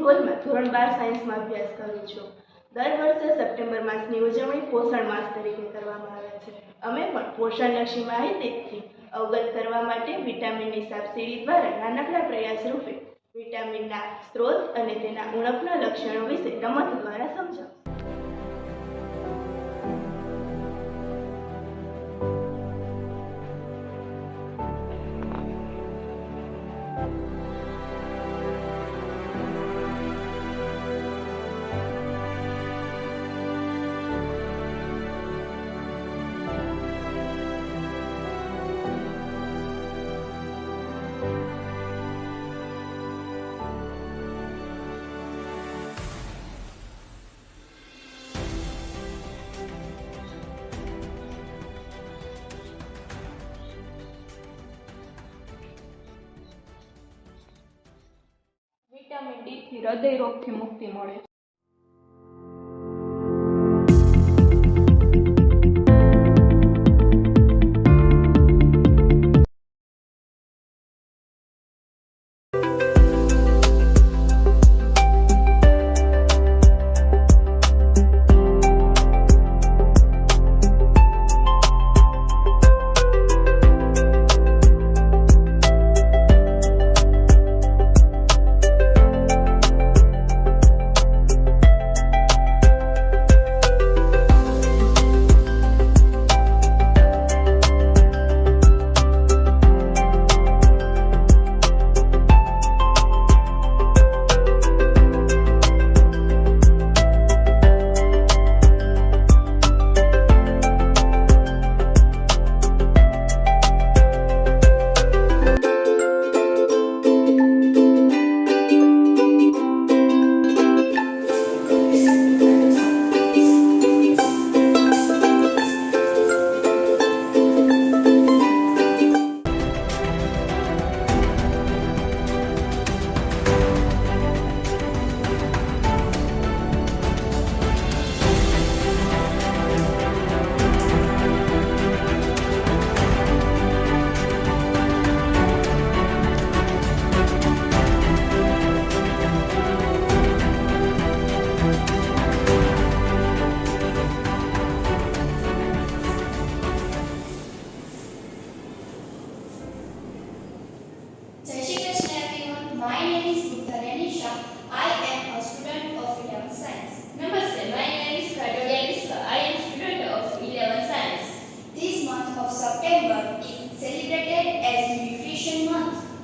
ધ્રોલમાં ધોરણ 12 સાયન્સમાં અભ્યાસ કરું છું. દર વર્ષે સપ્ટેમ્બર માસની ઉજવણી પોષણ માસ તરીકે કરવામાં આવે છે. અમે પણ પોષણલક્ષી માહિતીથી અવગત કરવા માટે વિટામિનની સબસિડી દ્વારા નાનકડા પ્રયાસ રૂપે વિટામિનના સ્ત્રોત અને તેના ઉણપના લક્ષણો વિશે રમત દ્વારા સમજાવશું. વિટામિન ડી થી હૃદય રોગથી મુક્તિ મળે છે.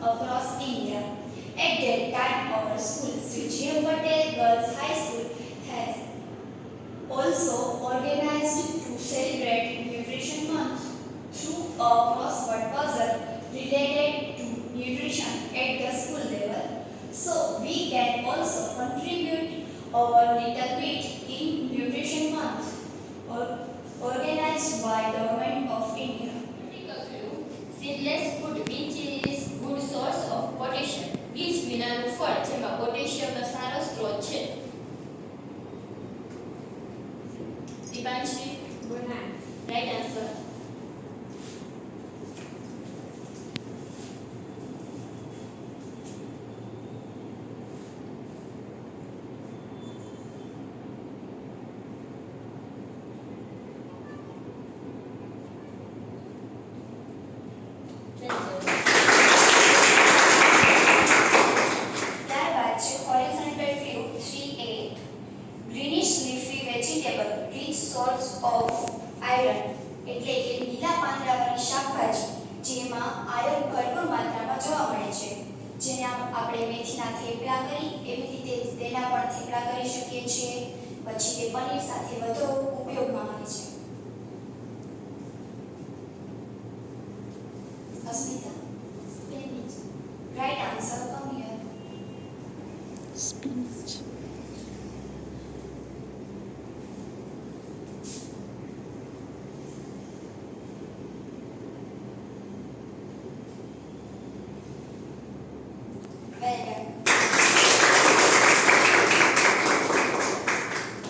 Across India. At that time, our school, Sri J. Patel Girls High School, has also organized to celebrate Nutrition Month through a crossword puzzle related to nutrition at the school level. So we can also contribute our little bit in Nutrition Month, organized by Government of India. Seedless food, which is good source of potassium. બીજ વિનાનું ફળ જેમાં પોટેશિયમનો સારો સ્ત્રોત છે. દીપાંશી Banana. Right answer. ત્યારબાદ છે horizontal view 3A. Greenish leafy vegetable rich source of iron. એટલે કે લીલા પાંદડાવાળી શાકભાજી જેમાં આયર્ન ભરપૂર માત્રામાં જોવા મળે છે. જેને આપણે મેથીના થેપલા કરી એવી રીતે તેના પણ થેપલા કરી શકીએ છીએ. પછી તે પનીર સાથે વધુ ઉપયોગમાં આવે છે. Asmita spinach. Right answer come here. Spinach. Well done.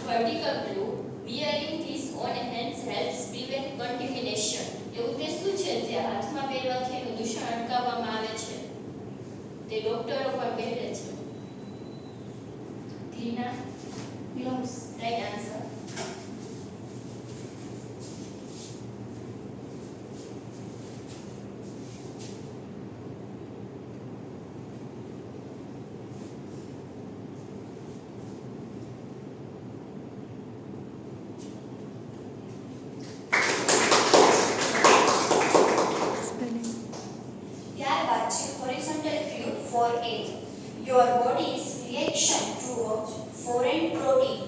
Vertical glue, wearing this on hands helps prevent contamination. એવું તે શું છે જે હાથમાં પહેરવાથી એનું દૂષણ અટકાવવામાં આવે છે? તે ડોક્ટરો પણ પહેરે છે. Rina, Close. right answer. ત્યારબાદ છે horizontal view 4a. Your body's reaction towards foreign protein.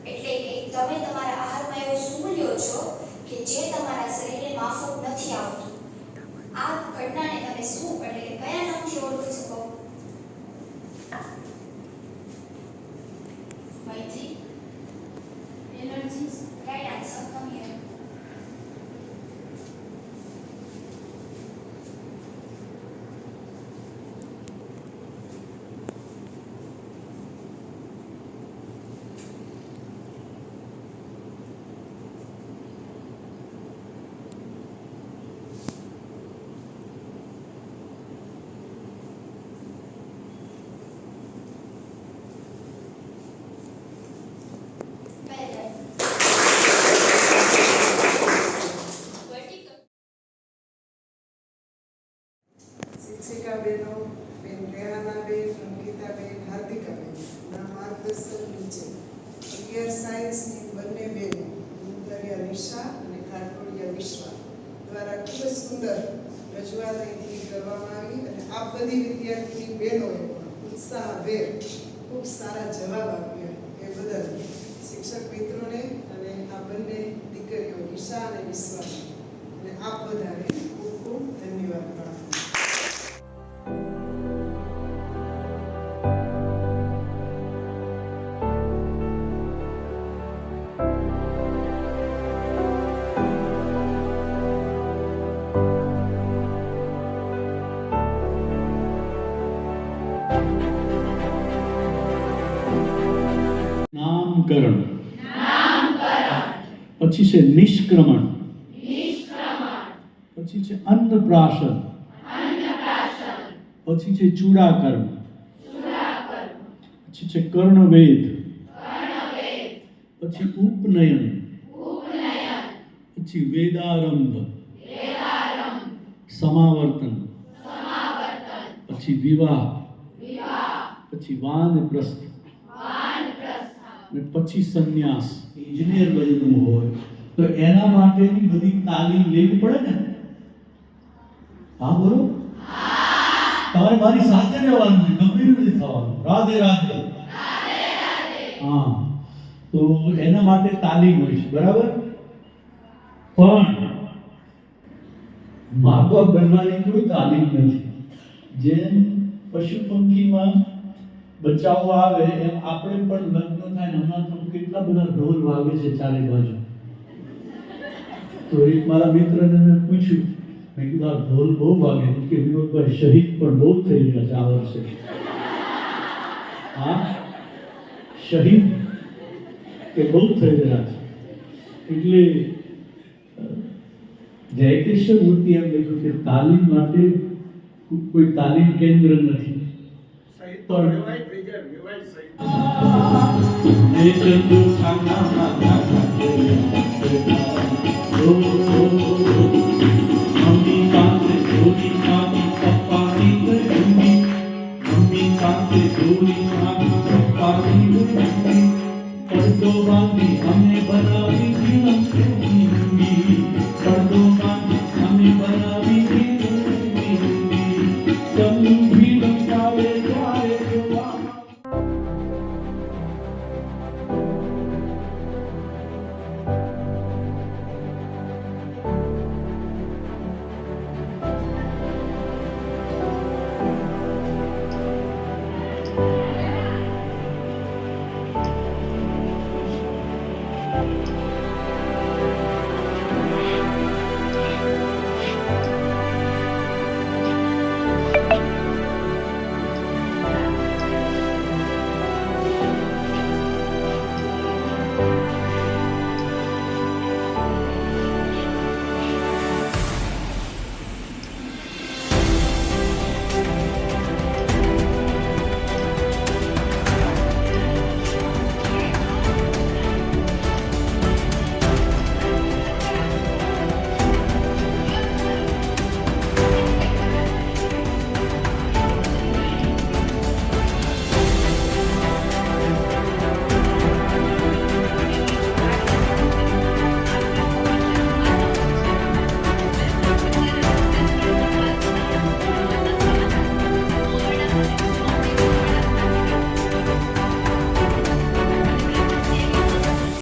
એટલે કે તમે તમારા આહારમાં એવો શું લ્યો છો કે જે તમારા શરીરને માફક નથી આવતું. આ ઘટનાને તમે શું એટલે કે કયા નામથી ઓળખી શકો? Maitri, allergies, right answer. Come here. Well done. Vertical. શિક્ષિકા બહેનો, બેન રેહાનાબેન, અંકિતાબેન, હાર્દિકાબેનના માર્ગદર્શન નીચે 11 સાયન્સની બંને બહેનો મુંદરિયા નિશા અને કાટોડિયા વિશ્વા દ્વારા ખૂબ જ સુંદર રજૂઆત અહીંથી કરવામાં આવી અને આ બધી વિદ્યાર્થી બહેનોએ પણ ઉત્સાહભેર ખૂબ સારા જવાબ આપ્યા એ બદલ શિક્ષક મિત્રોને અને આ બંને દીકરીઓ નિશા અને વિશ્વાને અને આપ બધાને ખૂબ ખૂબ ધન્યવાદ પાઠવું. નામકરણ પછી છે નિષ્ક્રમણ પછી છે અન્નપ્રાશન પછી છે ચૂડાકર્મ પછી છે કર્ણવેદ પછી ઉપનયન પછી વેદારંભ સમાવર્તન પછી વિવાહ પછી વાનપ્રસ્થ અને પછી સંન્યાસ. એન્જિનિયર બનવું હોય તો એના માટેની બધી તાલીમ લેવી પડે ને. હા બોલો. તમારે મારી સાથે રહેવાનું છે, ગંભીર નથી થવાનું. રાધે રાધે. હા, તો એના માટે તાલીમ હોય છે, બરાબર. પણ મા બાપ બનવાની કોઈ તાલીમ નથી. જેમ પશુ પંખીમાં બચાવો આવે એમ આપણે પણ લગ્ન થાય ને હમણાં તો કેટલા બધા ઢોલ વાગે છે ચારે બાજુ. તો એક મારા મિત્રને મેં પૂછ્યું, મેં કીધું આ ઢોલ બહુ વાગે કે વિનોદભાઈ શહીદ પણ બહુ થઈ ગયા છે આ વર્ષે. હા, શહીદ કે બહુ થઈ રહ્યા છે. એટલે જયકેશ્વર મૂર્તિ એમ લખ્યું કે તાલીમ માટે કોઈ તાલીમ કેન્દ્ર નથી. હમે બના